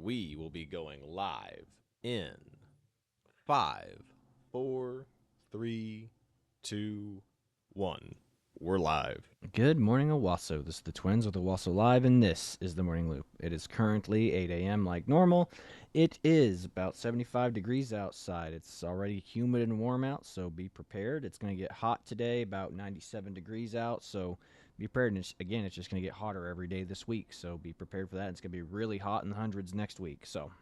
we will be going live in 5, 4, 3, 2, 1. We're live. Good morning, Owasso. This is the twins with Owasso Live, and this is the Morning Loop. It is currently 8 a.m. like normal. It is about 75 degrees outside. It's already humid and warm out, so be prepared. It's going to get hot today, about 97 degrees out, so be prepared. And again, it's just going to get hotter every day this week, so be prepared for that. It's going to be really hot in the hundreds next week. So,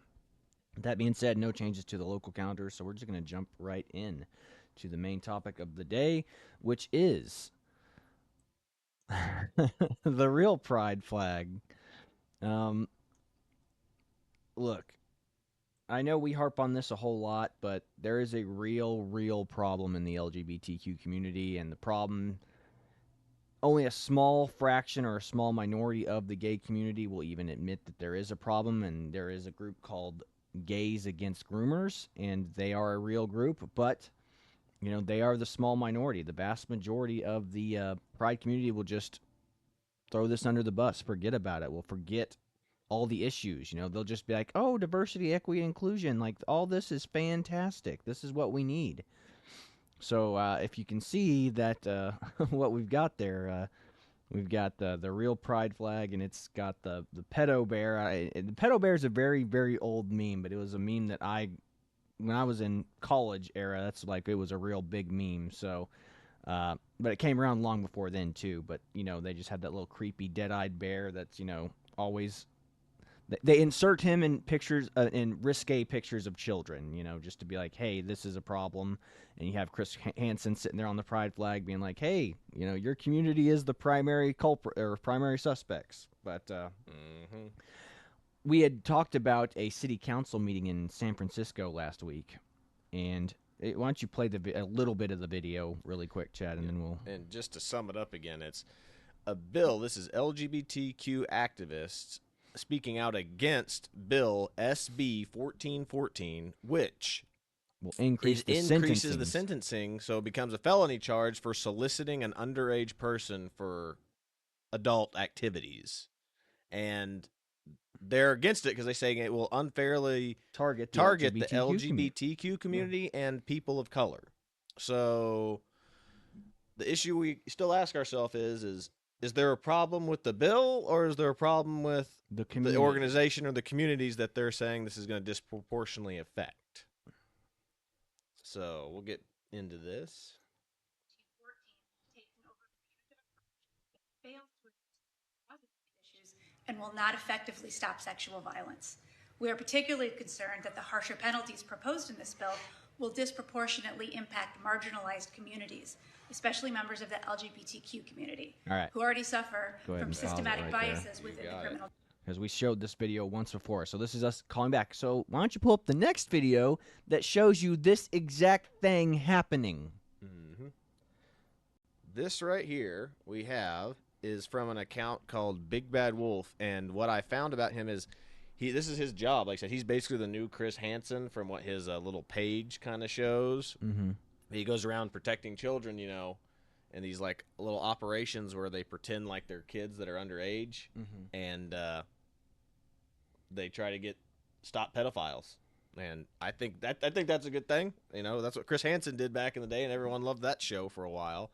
that being said, no changes to the local calendar, so we're just going to jump right in to the main topic of the day, which is the real pride flag. Um, Look, I know we harp on this a whole lot, but there is a real problem in the LGBTQ community, and the problem, only a small fraction or a small minority of the gay community will even admit that there is a problem, and there is a group called Gays Against Groomers, and they are a real group, but they are the small minority. The vast majority of the pride community will just throw this under the bus, forget about it. We'll forget all the issues. They'll just be like, oh, diversity, equity, inclusion. Like, all this is fantastic. This is what we need. So if you can see that what we've got there, we've got the real pride flag, and it's got the pedo bear. The pedo bear is a very old meme, but it was a meme that when I was in college era, that's like, it was a real big meme. So but it came around long before then too. But they just had that little creepy dead-eyed bear that's always. They insert him in pictures, in risque pictures of children, just to be like, hey, this is a problem. And you have Chris Hansen sitting there on the pride flag being like, hey, your community is the primary culprit or primary suspects. But we had talked about a city council meeting in San Francisco last week. And why don't you play a little bit of the video really quick, Chad, and then we'll... And just to sum it up again, it's a bill. This is LGBTQ activists speaking out against Bill SB 1414, which will increases the sentencing, so it becomes a felony charge for soliciting an underage person for adult activities. And they're against it because they're saying it will unfairly target the LGBTQ community and people of color. So the issue we still ask ourselves is there a problem with the bill, or is there a problem with the organization or the communities that they're saying this is going to disproportionately affect? So we'll get into this. And will not effectively stop sexual violence. We are particularly concerned that the harsher penalties proposed in this bill will disproportionately impact marginalized communities, especially members of the LGBTQ community, who already suffer from systematic biases within the criminal. Because we showed this video once before, so this is us calling back. So why don't you pull up the next video that shows you this exact thing happening? Mm-hmm. This right here we have is from an account called Big Bad Wolf, and what I found about him is this is his job. Like I said, he's basically the new Chris Hansen from what his little page kind of shows. Mm-hmm. He goes around protecting children, in these like little operations where they pretend like they're kids that are underage, and they try to stop pedophiles. And I think that's a good thing. That's what Chris Hansen did back in the day, and everyone loved that show for a while.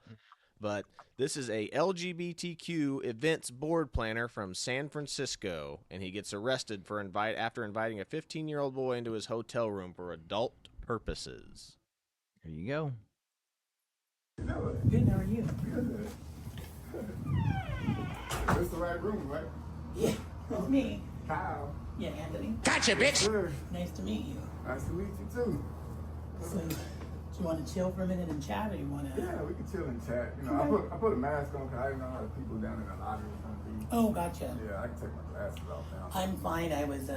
But this is a LGBTQ events board planner from San Francisco, and he gets arrested after inviting a 15-year-old boy into his hotel room for adult purposes. There you go. Good, how are you? Good. This is the right room, right? Yeah, that's me. Kyle. Yeah, Anthony. Gotcha, bitch! Good. Nice to meet you. Nice to meet you, too. So, do you want to chill for a minute and chat, or you want to... Yeah, we can chill and chat. I put a mask on because I didn't know how the people down in the lobby were going to be. Oh, gotcha. Yeah, I can take my glasses off now. I'm fine. I was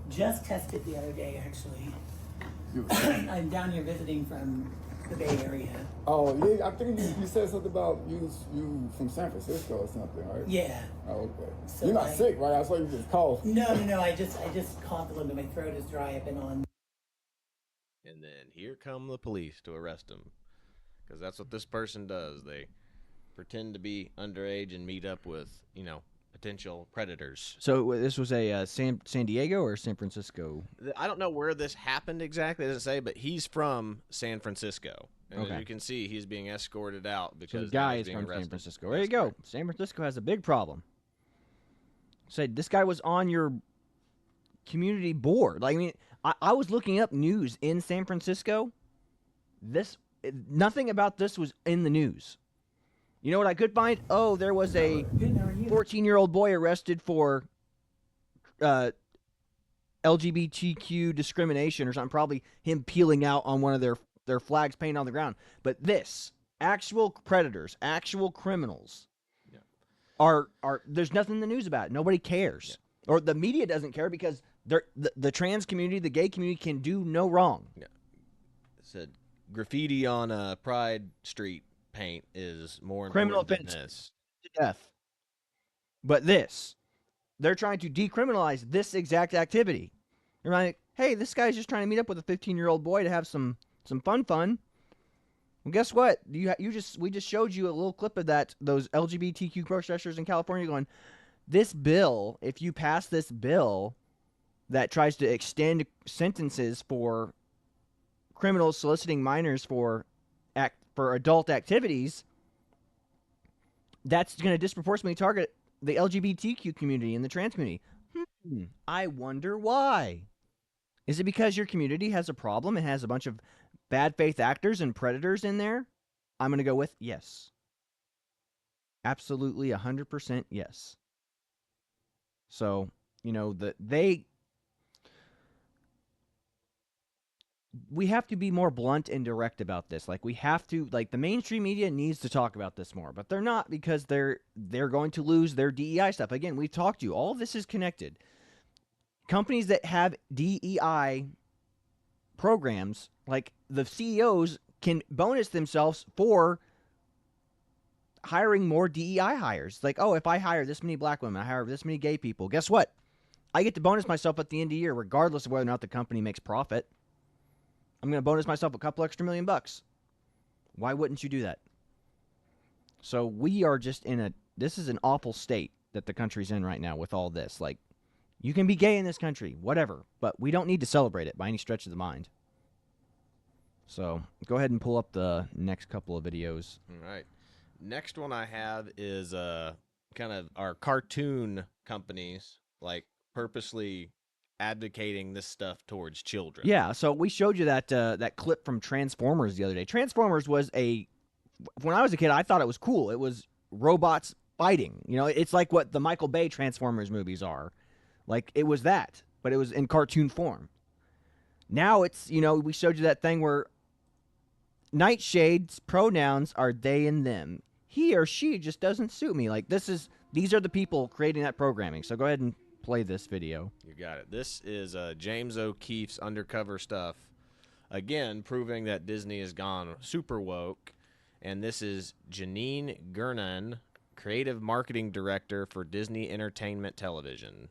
just tested the other day, actually. I'm down here visiting from the Bay Area. Oh, yeah, I think you said something about you from San Francisco or something, right? Yeah. Oh, okay. So you're not sick, right? I saw you just cough. No. I just coughed a little bit. My throat is dry. I've been on. And then here come the police to arrest him, because that's what this person does. They pretend to be underage and meet up with, potential predators. So this was a San Diego or San Francisco? I don't know where this happened exactly, it doesn't say, but he's from San Francisco. And Okay. as you can see, he's being escorted out So because the guy now he's is being from San arrested. Francisco. There Yes, you go. correct. San Francisco has a big problem. Said this guy was on your community board. Like, I mean, I was looking up news in San Francisco. Nothing about this was in the news. You know what I could find? Oh, there was a Good, how are you? 14-year-old boy arrested for LGBTQ discrimination or something. Probably him peeling out on one of their flags painted on the ground. But this, actual predators, actual criminals, are there's nothing in the news about it. Nobody cares. Yeah. Or the media doesn't care because the trans community, the gay community can do no wrong. Yeah. It said graffiti on Pride Street paint is more Criminal important than offense this. to death. But this, they're trying to decriminalize this exact activity. They're like, hey, this guy's just trying to meet up with a 15-year-old boy to have some fun. Well, guess what? We just showed you a little clip of those LGBTQ protesters in California going, this bill, if you pass this bill that tries to extend sentences for criminals soliciting minors for adult activities, that's going to disproportionately target the LGBTQ community and the trans community. I wonder why. Is it because your community has a problem and has a bunch of bad faith actors and predators in there? I'm going to go with yes. Absolutely 100% yes. So, you know, we have to be more blunt and direct about this. Like, we have to, like, the mainstream media needs to talk about this more, but they're not, because they're going to lose their DEI stuff. Again, we've talked to you. All of this is connected. Companies that have DEI programs, like the CEOs, can bonus themselves for hiring more DEI hires. Like, oh, if I hire this many black women, I hire this many gay people, guess what? I get to bonus myself at the end of the year, regardless of whether or not the company makes profit. I'm going to bonus myself a couple extra $1 million. Why wouldn't you do that? So we are just this is an awful state that the country's in right now with all this. Like, you can be gay in this country, whatever, but we don't need to celebrate it by any stretch of the mind. So go ahead and pull up the next couple of videos. All right. Next one I have is kind of our cartoon companies, like, purposely advocating this stuff towards children. Yeah, so we showed you that clip from Transformers the other day. Transformers was when I was a kid, I thought it was cool. It was robots fighting. You know, it's like what the Michael Bay Transformers movies are. Like, it was that, but it was in cartoon form. Now it's, you know, we showed you that thing where Nightshade's pronouns are they and them. He or she just doesn't suit me. Like, these are the people creating that programming. So go ahead and play this video. You got it. This is James O'Keefe's undercover stuff. Again, proving that Disney has gone super woke. And this is Janine Gernan, creative marketing director for Disney Entertainment Television.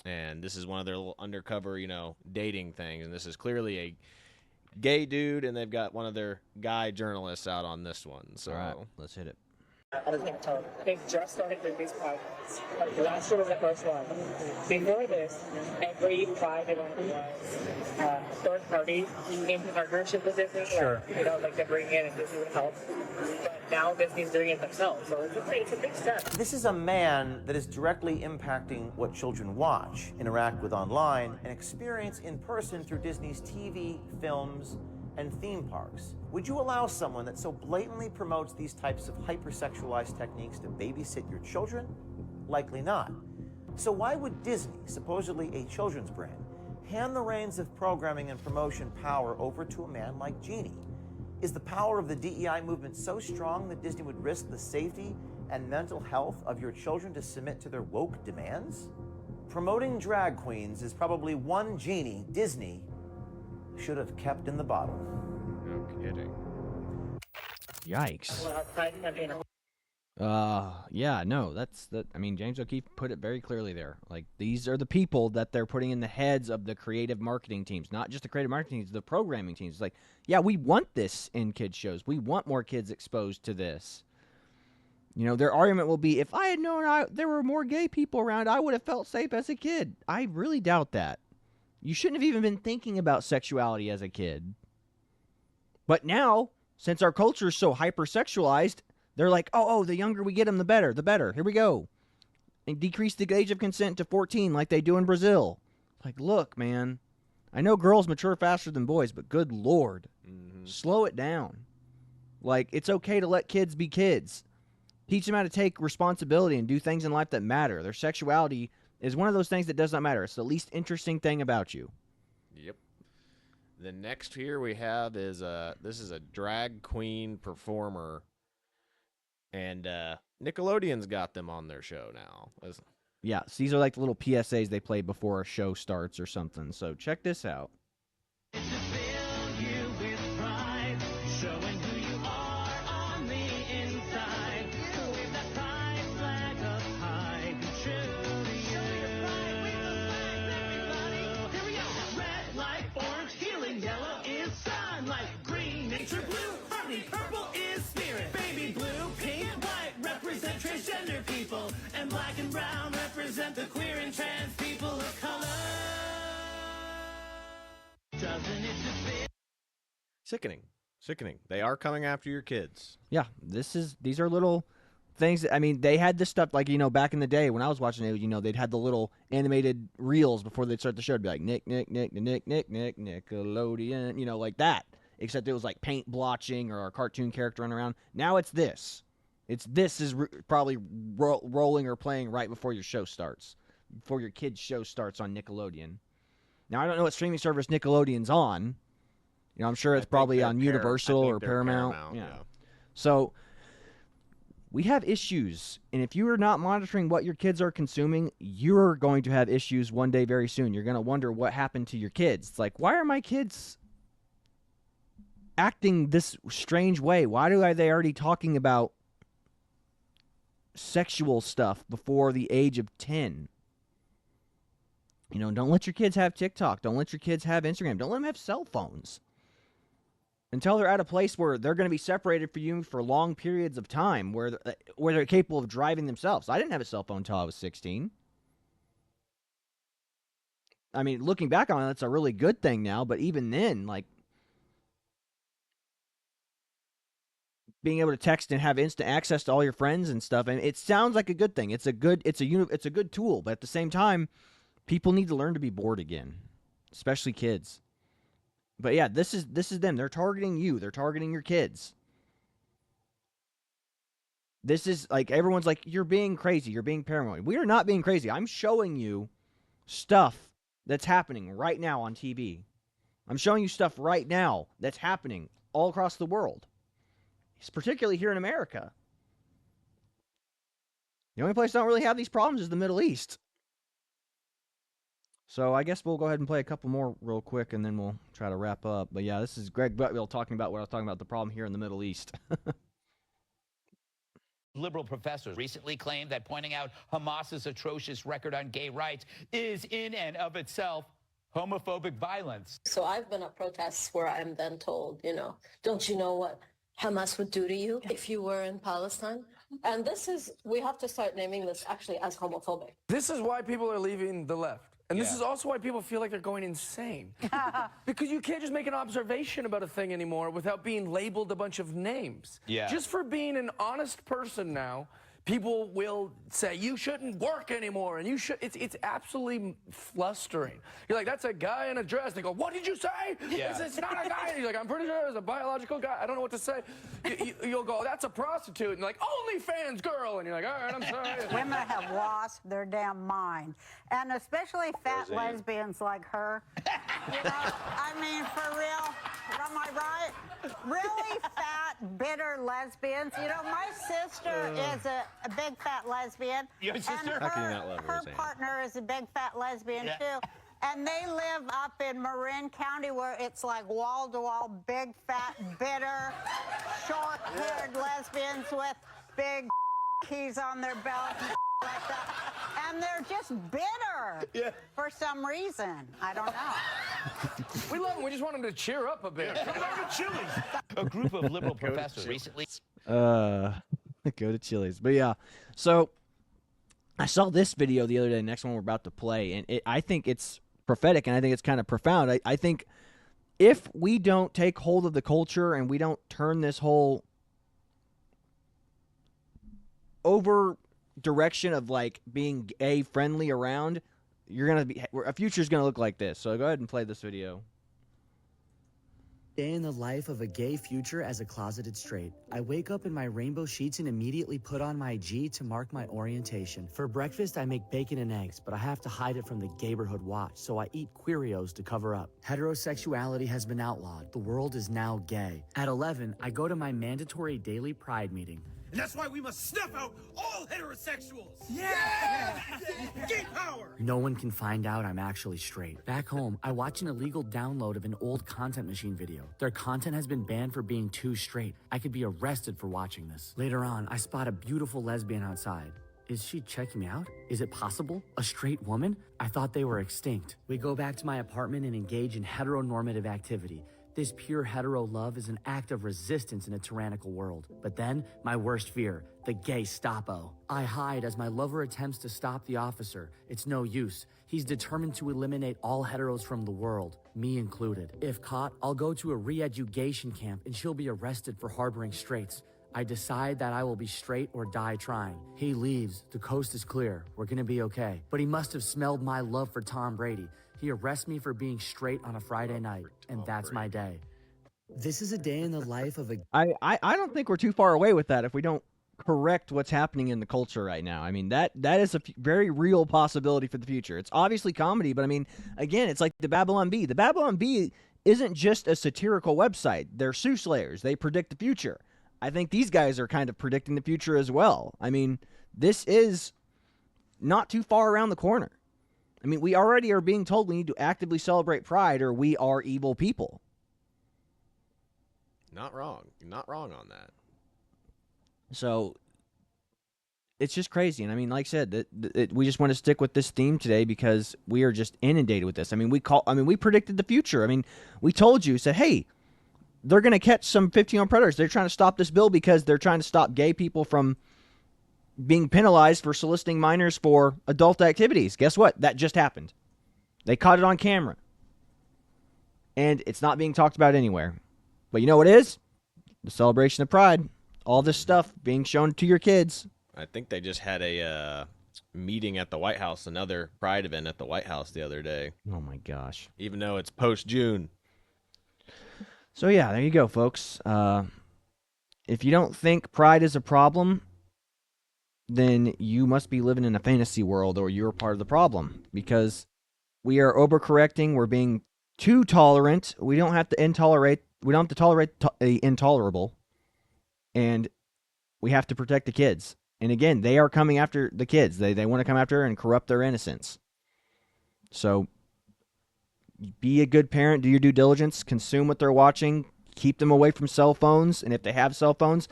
And this is one of their little undercover, you know, dating things. And this is clearly a gay dude, and they've got one of their guy journalists out on this one. So All right, let's hit it. They just started doing these projects. Like, last year was the first one. Before this, every Pride event was third party in partnership with Disney. Sure. Like, you know, like they bring in and Disney would help. But now Disney's doing it themselves, so it's a big step. This is a man that is directly impacting what children watch, interact with online, and experience in person through Disney's TV, films, and theme parks. Would you allow someone that so blatantly promotes these types of hypersexualized techniques to babysit your children? Likely not. So why would Disney, supposedly a children's brand, hand the reins of programming and promotion power over to a man like Genie? Is the power of the DEI movement so strong that Disney would risk the safety and mental health of your children to submit to their woke demands? Promoting drag queens is probably one Genie Disney should have kept in the bottle. no kidding. Yikes. Well, Pride campaign. Yeah, no, I mean, James O'Keefe put it very clearly there. Like, these are the people that they're putting in the heads of the creative marketing teams, not just the creative marketing teams, the programming teams. It's like, yeah, we want this in kids shows. We want more kids exposed to this. You know, their argument will be, if I had known there were more gay people around, I would have felt safe as a kid. I really doubt that. You shouldn't have even been thinking about sexuality as a kid. But now, since our culture is so hypersexualized, they're like, oh, the younger we get them, the better, the better. Here we go. And decrease the age of consent to 14 like they do in Brazil. Like, look, man, I know girls mature faster than boys, but good Lord, slow it down. Like, it's okay to let kids be kids. Teach them how to take responsibility and do things in life that matter. Their sexuality is one of those things that does not matter. It's the least interesting thing about you. Yep. The next here we have is this is a drag queen performer, and Nickelodeon's got them on their show now. Yeah, so these are like the little PSAs they play before a show starts or something. So check this out. And black and brown represent the queer and trans people of color. Doesn't it just feel Sickening. They are coming after your kids. Yeah, these are little things. I mean, they had this stuff like, you know, back in the day when I was watching it, you know, they'd had the little animated reels before they'd start the show. It'd be like Nickelodeon, you know, like that. Except it was like paint blotching or a cartoon character running around. Now it's this. This is probably rolling or playing right before your show starts, before your kid's show starts on Nickelodeon. Now, I don't know what streaming service Nickelodeon's on. You know, I'm sure it's probably on Universal or Paramount. Yeah. So we have issues, and if you are not monitoring what your kids are consuming, you're going to have issues one day very soon. You're going to wonder what happened to your kids. It's like, why are my kids acting this strange way? Why are they already talking about sexual stuff before the age of 10? You know, don't let your kids have TikTok. Don't let your kids have Instagram. Don't let them have cell phones until they're at a place where they're going to be separated from you for long periods of time, where they're capable of driving themselves. I didn't have a cell phone until I was 16. I mean, looking back on it, that's a really good thing now, but even then, like, being able to text and have instant access to all your friends and stuff, and it sounds like a good thing. It's a good tool, but at the same time, people need to learn to be bored again, especially kids. But yeah, this is them. They're targeting you. They're targeting your kids. This is like, everyone's like, you're being crazy. You're being paranoid. We are not being crazy. I'm showing you stuff that's happening right now on TV. I'm showing you stuff right now that's happening all across the world. Particularly here in America. The only place that don't really have these problems is the Middle East. So I guess we'll go ahead and play a couple more real quick, and then we'll try to wrap up. But yeah, this is Greg Buttville talking about what I was talking about, the problem here in the Middle East. Liberal professors recently claimed that pointing out Hamas's atrocious record on gay rights is in and of itself homophobic violence. So I've been at protests where I'm then told, you know, don't you know what Hamas would do to you if you were in Palestine? And we have to start naming this actually as homophobic. This is why people are leaving the left. And this is also why people feel like they're going insane. Because you can't just make an observation about a thing anymore without being labeled a bunch of names. Yeah. Just for being an honest person now, people will say, you shouldn't work anymore, and you should. It's absolutely flustering. You're like, that's a guy in a dress. They go, what did you say? Yeah. It's not a guy. And you're like, I'm pretty sure it's a biological guy. I don't know what to say. You'll go, that's a prostitute. And like, OnlyFans girl. And you're like, all right, I'm sorry. Women have lost their damn mind. And especially fat lesbians like her. You know, I mean, for real, am I right? Really fat, bitter lesbians. You know, my sister is a big fat lesbian. Your sister? And her partner is a big fat lesbian, too. And they live up in Marin County where it's like wall-to-wall, big, fat, bitter, short-haired lesbians with big keys on their belt and like that. And they're just bitter for some reason. I don't know. We love them. We just want them to cheer up a bit. Come on to Chili's. A group of liberal professors recently. Go to Chili's. But yeah, so I saw this video the other day, next one we're about to play, and I think it's prophetic, and I think it's kind of profound. I think if we don't take hold of the culture and we don't turn this whole over direction of like being gay friendly around, a future's gonna look like this. So go ahead and play this video. Day in the life of a gay future as a closeted straight. I wake up in my rainbow sheets and immediately put on my G to mark my orientation. For breakfast, I make bacon and eggs, but I have to hide it from the Gayborhood watch, so I eat Queerios to cover up. Heterosexuality has been outlawed. The world is now gay. At 11, I go to my mandatory daily pride meeting. And that's why we must snuff out all heterosexuals. Yeah! Gay power! No one can find out I'm actually straight. Back home, I watch an illegal download of an old Content Machine video. Their content has been banned for being too straight. I could be arrested for watching this. Later on, I spot a beautiful lesbian outside. Is she checking me out? Is it possible? A straight woman? I thought they were extinct. We go back to my apartment and engage in heteronormative activity. This pure hetero love is an act of resistance in a tyrannical world. But then, my worst fear, the gay Stapo. I hide as my lover attempts to stop the officer. It's no use. He's determined to eliminate all heteros from the world, me included. If caught, I'll go to a re-education camp and she'll be arrested for harboring straights. I decide that I will be straight or die trying. He leaves. The coast is clear. We're gonna be okay. But he must have smelled my love for Tom Brady. He arrests me for being straight on a Friday night, and that's my day. This is a day in the life of a... I don't think we're too far away with that if we don't correct what's happening in the culture right now. I mean, that is a very real possibility for the future. It's obviously comedy, but I mean, again, it's like the Babylon Bee. The Babylon Bee isn't just a satirical website. They're soothsayers. They predict the future. I think these guys are kind of predicting the future as well. I mean, this is not too far around the corner. I mean, we already are being told we need to actively celebrate Pride or we are evil people. Not wrong. You're not wrong on that. So it's just crazy. And I mean, like I said, we just want to stick with this theme today because we are just inundated with this. I mean, we predicted the future. I mean, we told you, said, hey, they're going to catch some 15-year-old predators. They're trying to stop this bill because they're trying to stop gay people from being penalized for soliciting minors for adult activities. Guess what? That just happened. They caught it on camera. And it's not being talked about anywhere. But you know what it is? The celebration of Pride. All this stuff being shown to your kids. I think they just had a meeting at the White House, another Pride event at the White House the other day. Oh my gosh. Even though it's post-June. So yeah, there you go, folks. If you don't think Pride is a problem, then you must be living in a fantasy world or you're part of the problem because we are overcorrecting. We're being too tolerant. We don't have to tolerate the intolerable, and we have to protect the kids. And again, they are coming after the kids. They want to come after and corrupt their innocence. So be a good parent. Do your due diligence. Consume what they're watching. Keep them away from cell phones. And if they have cell phones,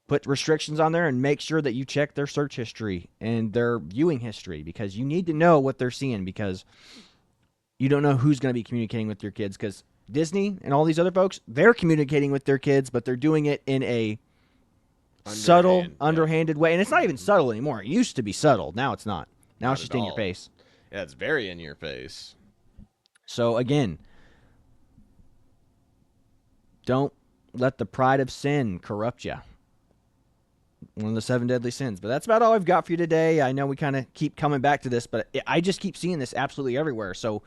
put restrictions on there and make sure that you check their search history and their viewing history because you need to know what they're seeing because you don't know who's going to be communicating with your kids because Disney and all these other folks, they're communicating with their kids, but they're doing it in a underhanded way. And it's not even subtle anymore. It used to be subtle. Now it's not. Now it's just in your face. Yeah, it's very in your face. So again, don't let the pride of sin corrupt you. One of the 7 deadly sins. But that's about all I've got for you today. I know we kind of keep coming back to this, but I just keep seeing this absolutely everywhere. So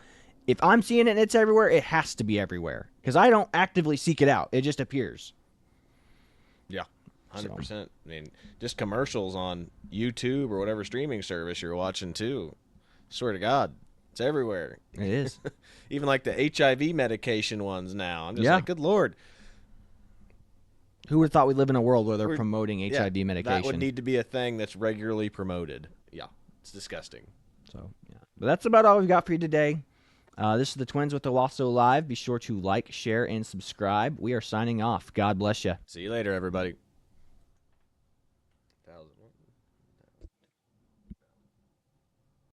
if I'm seeing it and it's everywhere, it has to be everywhere. Because I don't actively seek it out. It just appears. Yeah, 100%. I mean, just commercials on YouTube or whatever streaming service you're watching too. Swear to God, it's everywhere. It is. Even like the HIV medication ones now. I'm just like, good Lord. Who would have thought we'd live in a world where they're promoting HIV medication? That would need to be a thing that's regularly promoted. Yeah, it's disgusting. So, yeah. But that's about all we've got for you today. This is the Twins with Owasso Live. Be sure to like, share, and subscribe. We are signing off. God bless you. See you later, everybody.